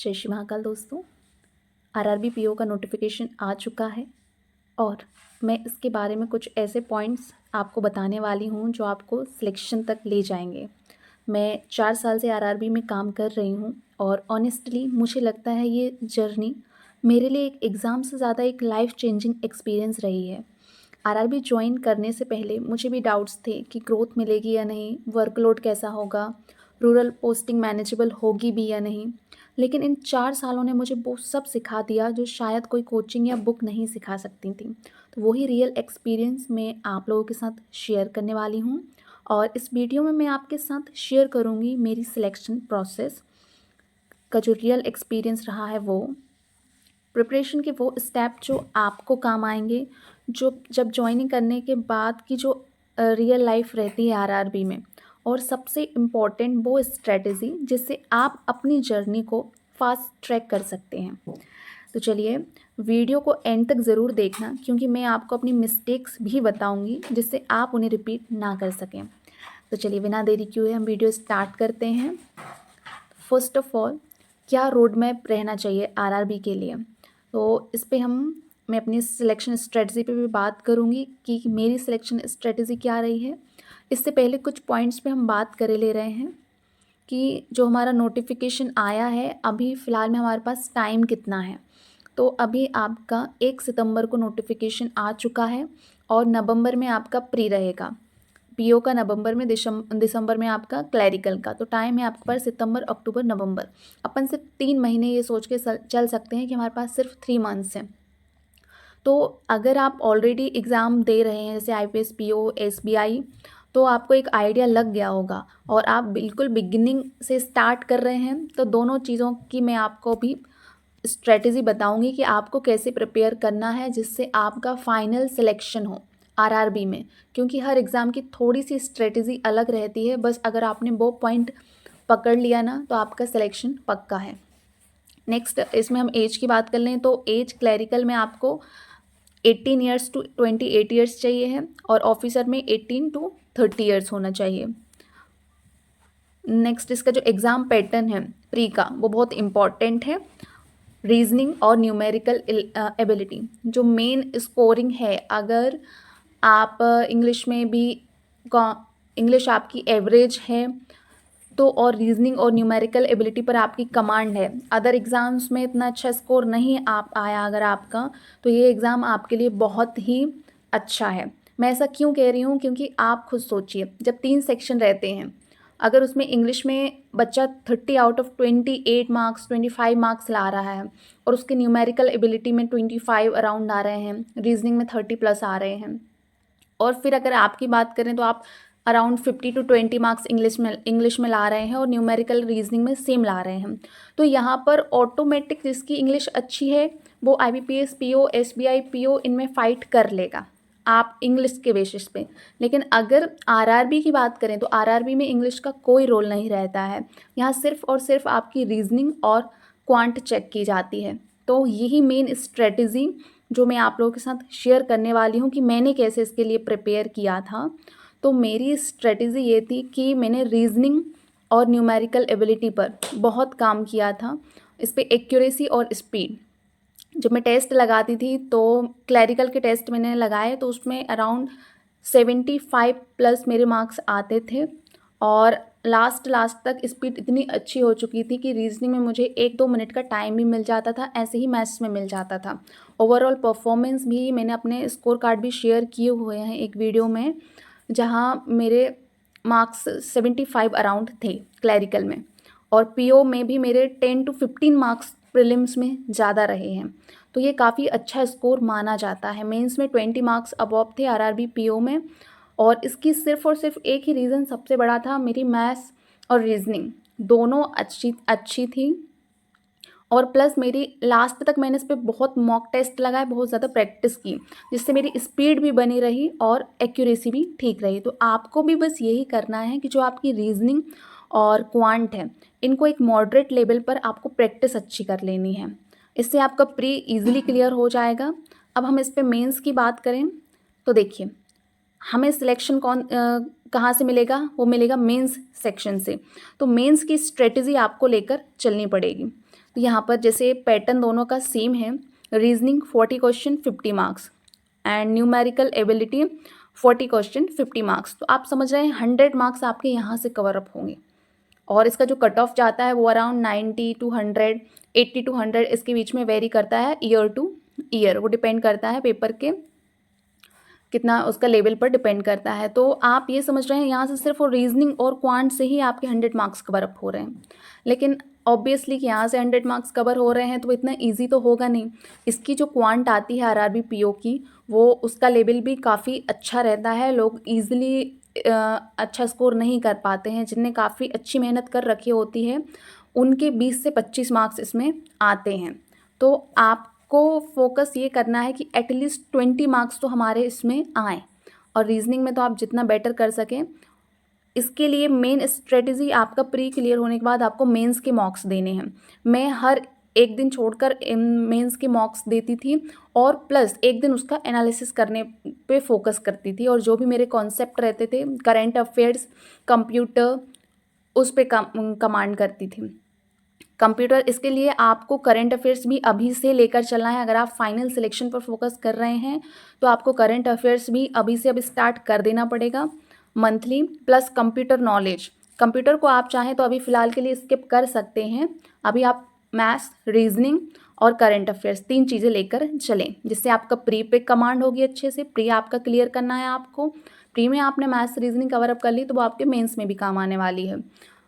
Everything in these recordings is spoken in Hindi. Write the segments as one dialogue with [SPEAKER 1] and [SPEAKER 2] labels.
[SPEAKER 1] जय श्री महाकाल दोस्तों। आरआरबी पीओ का नोटिफिकेशन आ चुका है और मैं इसके बारे में कुछ ऐसे पॉइंट्स आपको बताने वाली हूँ जो आपको सिलेक्शन तक ले जाएंगे। मैं 4 साल से आरआरबी में काम कर रही हूँ और ऑनेस्टली मुझे लगता है ये जर्नी मेरे लिए एक एग्ज़ाम से ज़्यादा एक लाइफ चेंजिंग एक्सपीरियंस रही है। आरआरबी ज्वाइन करने से पहले मुझे भी डाउट्स थे कि ग्रोथ मिलेगी या नहीं, वर्कलोड कैसा होगा, रूरल पोस्टिंग मैनेजेबल होगी भी या नहीं। लेकिन इन 4 सालों ने मुझे वो सब सिखा दिया जो शायद कोई कोचिंग या बुक नहीं सिखा सकती थी। तो वही रियल एक्सपीरियंस मैं आप लोगों के साथ शेयर करने वाली हूँ और इस वीडियो में मैं आपके साथ शेयर करूँगी मेरी सिलेक्शन प्रोसेस का जो रियल एक्सपीरियंस रहा है, वो प्रिपरेशन के वो स्टेप जो आपको काम आएंगे, जो जब ज्वाइनिंग करने के बाद की जो रियल लाइफ रहती है आरआरबी में, और सबसे इम्पॉर्टेंट वो स्ट्रेटजी जिससे आप अपनी जर्नी को फास्ट ट्रैक कर सकते हैं। तो चलिए वीडियो को एंड तक ज़रूर देखना, क्योंकि मैं आपको अपनी मिस्टेक्स भी बताऊंगी जिससे आप उन्हें रिपीट ना कर सकें। तो चलिए बिना देरी किए हम वीडियो स्टार्ट करते हैं। फर्स्ट ऑफ ऑल, क्या रोड मैप रहना चाहिए आरआरबी के लिए, तो इस पे मैं अपनी सिलेक्शन स्ट्रेटजी पे भी बात करूँगी कि मेरी सिलेक्शन स्ट्रेटजी क्या रही है। इससे पहले कुछ पॉइंट्स पे हम बात कर ले रहे हैं कि जो हमारा नोटिफिकेशन आया है, अभी फ़िलहाल में हमारे पास टाइम कितना है। तो अभी आपका 1 सितंबर को नोटिफिकेशन आ चुका है और नवंबर में आपका प्री रहेगा पीओ का, नवंबर में, दिसंबर में आपका क्लैरिकल का। तो टाइम है आपके पास सितंबर, अक्टूबर, नवंबर। अपन सिर्फ 3 महीने ये सोच के चल सकते हैं कि हमारे पास सिर्फ 3 मंथ्स हैं। तो अगर आप ऑलरेडी एग्ज़ाम दे रहे हैं जैसे आईपीएस, पीओ, एसबीआई, तो आपको एक आइडिया लग गया होगा और आप बिल्कुल बिगिनिंग से स्टार्ट कर रहे हैं, तो दोनों चीज़ों की मैं आपको भी स्ट्रेटजी बताऊंगी कि आपको कैसे प्रिपेयर करना है जिससे आपका फाइनल सिलेक्शन हो आरआरबी में। क्योंकि हर एग्ज़ाम की थोड़ी सी स्ट्रेटजी अलग रहती है, बस अगर आपने वो पॉइंट पकड़ लिया ना तो आपका सिलेक्शन पक्का है। नेक्स्ट, इसमें हम एज की बात कर लें तो एज क्लैरिकल में आपको 18 ईयर्स टू 28 ईयर्स चाहिए है और ऑफिसर में 18 टू 30 ईयर्स होना चाहिए। नेक्स्ट, इसका जो एग्ज़ाम पैटर्न है प्री का, वो बहुत इम्पॉर्टेंट है। रीजनिंग और न्यूमेरिकल एबिलिटी जो मेन स्कोरिंग है, अगर आप इंग्लिश में भी इंग्लिश आपकी एवरेज है तो, और रीजनिंग और न्यूमेरिकल एबिलिटी पर आपकी कमांड है, अदर एग्ज़ाम्स में इतना अच्छा स्कोर नहीं आप आया अगर आपका, तो ये एग्ज़ाम आपके लिए बहुत ही अच्छा है। मैं ऐसा क्यों कह रही हूँ, क्योंकि आप खुद सोचिए, जब 3 सेक्शन रहते हैं, अगर उसमें इंग्लिश में बच्चा 30 आउट ऑफ 28 मार्क्स, 25 मार्क्स ला रहा है और उसके न्यूमेरिकल एबिलिटी में 25 अराउंड आ रहे हैं, रीजनिंग में 30+ आ रहे हैं, और फिर अगर आपकी बात करें तो आप अराउंड 50 टू 20 मार्क्स इंग्लिश में ला रहे हैं और न्यूमेरिकल रीजनिंग में सेम ला रहे हैं, तो यहाँ पर ऑटोमेटिक जिसकी इंग्लिश अच्छी है वो आईबीपीएस, पीओ, एसबीआई, पीओ इनमें फ़ाइट कर लेगा आप इंग्लिश के बेसिस पे। लेकिन अगर आरआरबी की बात करें तो आरआरबी में इंग्लिश का कोई रोल नहीं रहता है, यहाँ सिर्फ और सिर्फ आपकी रीजनिंग और क्वांट चेक की जाती है। तो यही मेन स्ट्रेटजी जो मैं आप लोगों के साथ शेयर करने वाली हूँ कि मैंने कैसे इसके लिए प्रिपेयर किया था। तो मेरी स्ट्रेटजी ये थी कि मैंने रीजनिंग और न्यूमेरिकल एबिलिटी पर बहुत काम किया था, इस पर एक्यूरेसी और स्पीड। जब मैं टेस्ट लगाती थी तो क्लैरिकल के टेस्ट मैंने लगाए तो उसमें अराउंड 75+ मेरे मार्क्स आते थे और लास्ट तक स्पीड इतनी अच्छी हो चुकी थी कि रीजनिंग में मुझे 1-2 मिनट का टाइम भी मिल जाता था, ऐसे ही मैथ्स में मिल जाता था। ओवरऑल परफॉर्मेंस भी मैंने अपने स्कोर कार्ड भी शेयर किए हुए हैं एक वीडियो में, जहाँ मेरे मार्क्स 75 अराउंड थे क्लैरिकल में, और पीओ में भी मेरे 10 टू 15 मार्क्स प्रीलिम्स में ज़्यादा रहे हैं, तो ये काफ़ी अच्छा स्कोर माना जाता है। मेंस में 20 मार्क्स अबव थे आरआरबी पीओ में, और इसकी सिर्फ और सिर्फ एक ही रीज़न सबसे बड़ा था, मेरी मैथ्स और रीजनिंग दोनों अच्छी थी, और प्लस मेरी लास्ट तक मैंने इस पर बहुत मॉक टेस्ट लगाए, बहुत ज़्यादा प्रैक्टिस की, जिससे मेरी स्पीड भी बनी रही और एक्यूरेसी भी ठीक रही। तो आपको भी बस यही करना है कि जो आपकी रीजनिंग और क्वांट है, इनको एक मॉडरेट लेवल पर आपको प्रैक्टिस अच्छी कर लेनी है, इससे आपका प्री इजीली क्लियर हो जाएगा। अब हम इस पे मेंस की बात करें तो देखिए, हमें सिलेक्शन कहाँ से मिलेगा? वो मिलेगा मेंस सेक्शन से। तो मेंस की स्ट्रेटजी आपको लेकर चलनी पड़ेगी। तो यहाँ पर जैसे पैटर्न दोनों का सेम है, reasoning 40 question 50 marks and numerical ability 40 question 50 marks. तो आप समझ रहे हैं 100 मार्क्स आपके यहाँ से कवर अप होंगे। और इसका जो कट ऑफ जाता है वो अराउंड 90 to 100, 80 to 100 इसके बीच में वेरी करता है ईयर टू ईयर। वो डिपेंड करता है पेपर के कितना उसका लेवल पर डिपेंड करता है। तो आप ये समझ रहे हैं यहाँ से सिर्फ और रीजनिंग और क्वांट से ही आपके 100 मार्क्स कवर अप हो रहे हैं। लेकिन ऑब्वियसली कि यहाँ से 100 मार्क्स कवर हो रहे हैं तो इतना ईजी तो होगा नहीं। इसकी जो क्वांट आती है आरआरबी पीओ की, वो उसका लेवल भी काफ़ी अच्छा रहता है। लोग ईजिली अच्छा स्कोर नहीं कर पाते हैं। जिनने काफ़ी अच्छी मेहनत कर रखी होती है उनके 20 से 25 मार्क्स इसमें आते हैं। तो आपको फोकस ये करना है कि एटलीस्ट 20 मार्क्स तो हमारे इसमें आएँ। और रीजनिंग में तो आप जितना बेटर कर सकें। इसके लिए मेन स्ट्रेटजी आपका प्री क्लियर होने के बाद आपको मेंस के मॉक्स देने हैं। मैं हर एक दिन छोड़कर मेंस के मॉक्स देती थी और प्लस एक दिन उसका एनालिसिस करने पे फोकस करती थी। और जो भी मेरे कॉन्सेप्ट रहते थे, करंट अफेयर्स, कंप्यूटर, उस पे कमांड करती थी। कंप्यूटर, इसके लिए आपको करंट अफेयर्स भी अभी से लेकर चलना है। अगर आप फाइनल सिलेक्शन पर फोकस कर रहे हैं तो आपको करंट अफेयर्स भी अभी से अब स्टार्ट कर देना पड़ेगा monthly. Plus computer knowledge, computer को आप चाहें तो अभी फ़िलहाल के लिए स्किप कर सकते हैं। अभी आप मैथ्स, रीजनिंग और करंट अफेयर्स 3 चीज़ें लेकर चलें, जिससे आपका प्री पे कमांड होगी अच्छे से। प्री आपका क्लियर करना है आपको। प्री में आपने मैथ्स रीजनिंग कवर अप कर ली तो वो आपके मेंस में भी काम आने वाली है।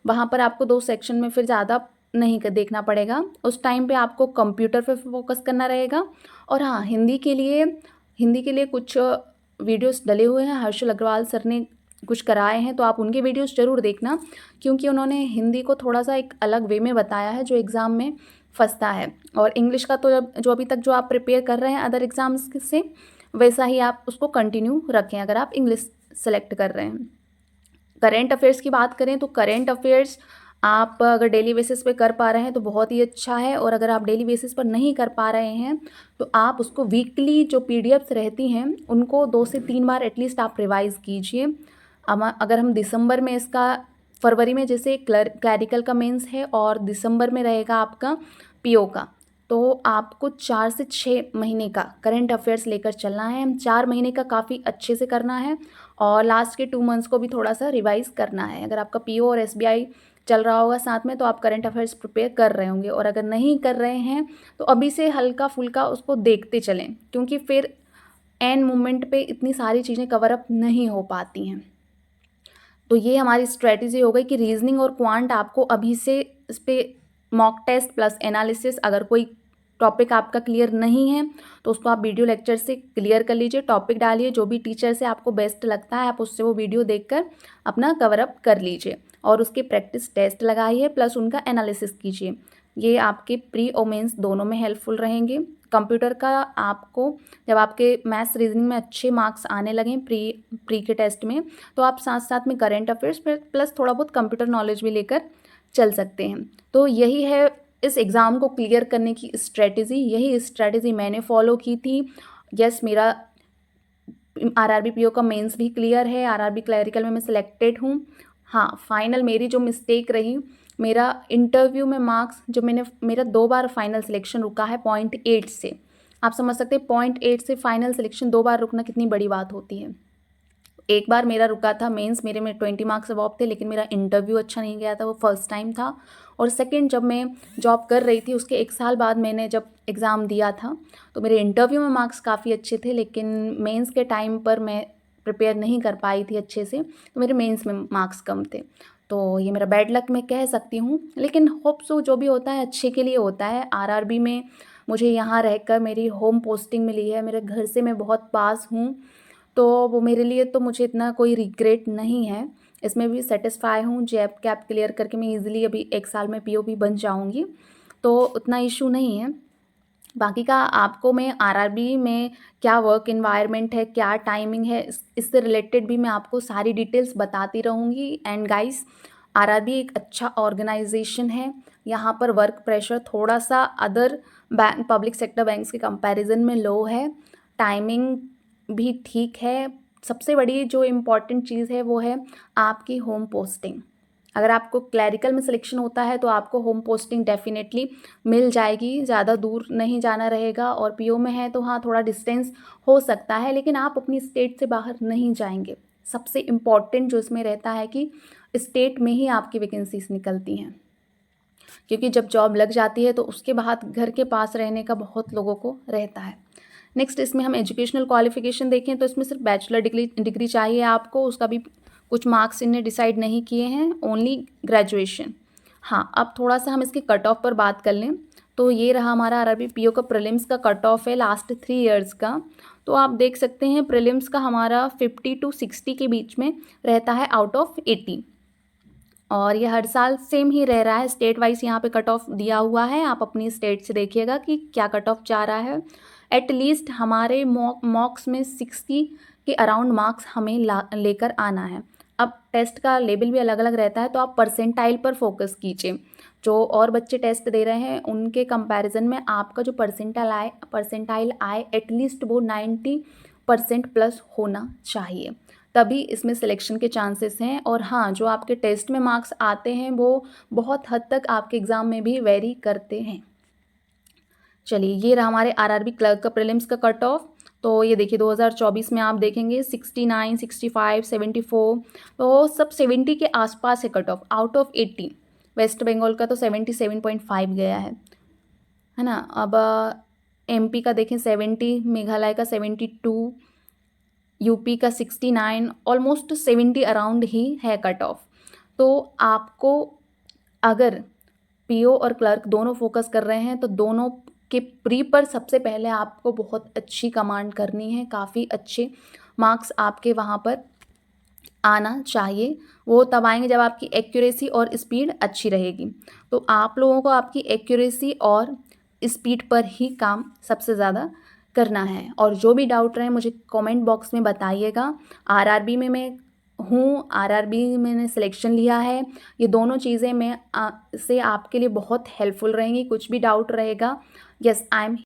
[SPEAKER 1] वहाँ पर आपको 2 सेक्शन में फिर ज़्यादा नहीं देखना पड़ेगा। उस टाइम पे आपको कंप्यूटर पे फोकस करना रहेगा। और हाँ, हिंदी के लिए कुछ वीडियोस डले हुए हैं। हर्षल अग्रवाल सर ने कुछ कराए हैं, तो आप उनके वीडियोस ज़रूर देखना, क्योंकि उन्होंने हिंदी को थोड़ा सा एक अलग वे में बताया है जो एग्ज़ाम में फंसता है। और इंग्लिश का तो जो अभी तक जो आप प्रिपेयर कर रहे हैं अदर एग्ज़ाम्स से, वैसा ही आप उसको कंटिन्यू रखें अगर आप इंग्लिश सेलेक्ट कर रहे हैं। करेंट अफेयर्स की बात करें तो करेंट अफेयर्स आप अगर डेली बेसिस पे कर पा रहे हैं तो बहुत ही अच्छा है। और अगर आप डेली बेसिस पर नहीं कर पा रहे हैं तो आप उसको वीकली जो पीडीएफ्स रहती हैं उनको 2 से 3 बार एटलीस्ट आप रिवाइज़ कीजिए। अगर हम दिसंबर में फरवरी में जैसे क्लैरिकल का मेंस है और दिसंबर में रहेगा आपका पीओ का, तो आपको 4 से 6 महीने का करंट अफेयर्स लेकर चलना है। 4 महीने का काफ़ी अच्छे से करना है और लास्ट के 2 मंथ्स को भी थोड़ा सा रिवाइज़ करना है। अगर आपका पीओ और एसबीआई चल रहा होगा साथ में तो आप करंट अफेयर्स प्रिपेयर कर रहे होंगे। और अगर नहीं कर रहे हैं तो अभी से हल्का फुल्का उसको देखते चलें, क्योंकि फिर एंड मोमेंट पे इतनी सारी चीज़ें कवर अप नहीं हो पाती हैं। तो ये हमारी स्ट्रेटजी हो गई कि रीजनिंग और क्वांट आपको अभी से इस पर मॉक टेस्ट प्लस एनालिसिस, अगर कोई टॉपिक आपका क्लियर नहीं है तो उसको आप वीडियो लेक्चर से क्लियर कर लीजिए। टॉपिक डालिए, जो भी टीचर से आपको बेस्ट लगता है आप उससे वो वीडियो देखकर अपना कवर अप कर लीजिए और उसके प्रैक्टिस टेस्ट लगाइए प्लस उनका एनालिसिस कीजिए। ये आपके प्री और मेंस दोनों में हेल्पफुल रहेंगे। कंप्यूटर का आपको जब आपके मैथ्स रीजनिंग में अच्छे मार्क्स आने लगें प्री के टेस्ट में, तो आप साथ साथ में करंट अफेयर्स प्लस थोड़ा बहुत कंप्यूटर नॉलेज भी लेकर चल सकते हैं। तो यही है इस एग्ज़ाम को क्लियर करने की स्ट्रेटजी। यही स्ट्रेटजी मैंने फॉलो की थी। यस, मेरा आरआरबी पीओ का मेंस भी क्लियर है, आरआरबी क्लैरिकल में मैं सिलेक्टेड हूँ। हाँ, फाइनल मेरी जो मिस्टेक रही, मेरा इंटरव्यू में मार्क्स जो मेरा 2 बार फाइनल सिलेक्शन रुका है 0.8 से। आप समझ सकते हैं 0.8 से फाइनल सिलेक्शन 2 बार रुकना कितनी बड़ी बात होती है। एक बार मेरा रुका था मेंस, मेरे में 20 मार्क्स अबव थे, लेकिन मेरा इंटरव्यू अच्छा नहीं गया था, वो फर्स्ट टाइम था। और सेकंड, जब मैं जॉब कर रही थी उसके 1 साल बाद मैंने जब एग्ज़ाम दिया था तो मेरे इंटरव्यू में मार्क्स काफ़ी अच्छे थे, लेकिन मेंस के टाइम पर मैं प्रिपेयर नहीं कर पाई थी अच्छे से, तो मेरे मेंस में मार्क्स कम थे। तो ये मेरा बैड लक मैं कह सकती हूँ, लेकिन होप सो जो भी होता है अच्छे के लिए होता है। आरआरबी में मुझे यहाँ रहकर मेरी होम पोस्टिंग मिली है, मेरे घर से मैं बहुत पास हूँ, तो वो मेरे लिए तो मुझे इतना कोई रिग्रेट नहीं है। इसमें भी सेटिस्फाई हूँ। जेब कैप क्लियर करके मैं ईज़िली अभी 1 साल में पीओ बन जाऊँगी, तो उतना इशू नहीं है। बाकी का आपको मैं आरआरबी में क्या वर्क एनवायरनमेंट है, क्या टाइमिंग है, इससे रिलेटेड भी मैं आपको सारी डिटेल्स बताती रहूँगी। एंड गाइस, आरआरबी एक अच्छा ऑर्गेनाइजेशन है। यहाँ पर वर्क प्रेशर थोड़ा सा अदर पब्लिक सेक्टर बैंक्स के कंपैरिजन में लो है। टाइमिंग भी ठीक है, सबसे बड़ी जो इम्पॉर्टेंट चीज़ है वो है आपकी होम पोस्टिंग। अगर आपको क्लैरिकल में सिलेक्शन होता है तो आपको होम पोस्टिंग डेफिनेटली मिल जाएगी, ज़्यादा दूर नहीं जाना रहेगा। और पीओ में है तो हाँ थोड़ा डिस्टेंस हो सकता है, लेकिन आप अपनी स्टेट से बाहर नहीं जाएंगे। सबसे इम्पॉर्टेंट जो इसमें रहता है कि स्टेट में ही आपकी वैकेंसीज निकलती हैं, क्योंकि जब जॉब लग जाती है तो उसके बाद घर के पास रहने का बहुत लोगों को रहता है। नेक्स्ट इसमें हम एजुकेशनल क्वालिफिकेशन देखें तो इसमें सिर्फ बैचलर डिग्री चाहिए आपको, उसका भी कुछ मार्क्स इन्हें डिसाइड नहीं किए हैं, ओनली ग्रेजुएशन। हाँ, अब थोड़ा सा हम इसके कट ऑफ पर बात कर लें तो ये रहा हमारा आरआरबी पीओ का प्रीलिम्स का कट ऑफ है लास्ट 3 इयर्स का। तो आप देख सकते हैं प्रीलिम्स का हमारा 50 to 60 के बीच में रहता है आउट ऑफ 80, और ये हर साल सेम ही रह रहा है। स्टेट वाइज यहाँ पे कट ऑफ दिया हुआ है, आप अपनी स्टेट से देखिएगा कि क्या कट ऑफ जा रहा है। एटलीस्ट हमारे मॉक्स में 60 के अराउंड मार्क्स हमें लेकर आना है। अब टेस्ट का लेवल भी अलग अलग रहता है, तो आप परसेंटाइल पर फोकस कीजिए। जो और बच्चे टेस्ट दे रहे हैं उनके कंपैरिजन में आपका जो परसेंटाइल आए एटलीस्ट वो 90% प्लस होना चाहिए, तभी इसमें सिलेक्शन के चांसेस हैं। और हाँ, जो आपके टेस्ट में मार्क्स आते हैं वो बहुत हद तक आपके एग्ज़ाम में भी वेरी करते हैं। चलिए, ये रहा हमारे आरआरबी क्लर्क का प्रीलिम्स का कट ऑफ। तो ये देखिए 2024 में आप देखेंगे 69, 65, 74, तो सब 70 के आसपास है cut off out of 80। West Bengal का तो 77.5 गया है ना। अब एमपी का देखें 70, मेघालय का 72, यूपी का 69, ऑलमोस्ट 70 अराउंड ही है कट ऑफ। तो आपको अगर पीओ और क्लर्क दोनों फोकस कर रहे हैं तो दोनों के प्री पर सबसे पहले आपको बहुत अच्छी कमांड करनी है, काफ़ी अच्छे मार्क्स आपके वहाँ पर आना चाहिए। वो तब आएंगे जब आपकी एक्यूरेसी और स्पीड अच्छी रहेगी। तो आप लोगों को आपकी एक्यूरेसी और स्पीड पर ही काम सबसे ज़्यादा करना है। और जो भी डाउट रहे मुझे कमेंट बॉक्स में बताइएगा। आरआरबी में मैं हूँ, आरआरबी में मैंने सिलेक्शन लिया है। ये दोनों चीज़ें मैं से आपके लिए बहुत हेल्पफुल रहेंगी। कुछ भी डाउट रहेगा, यस आई एम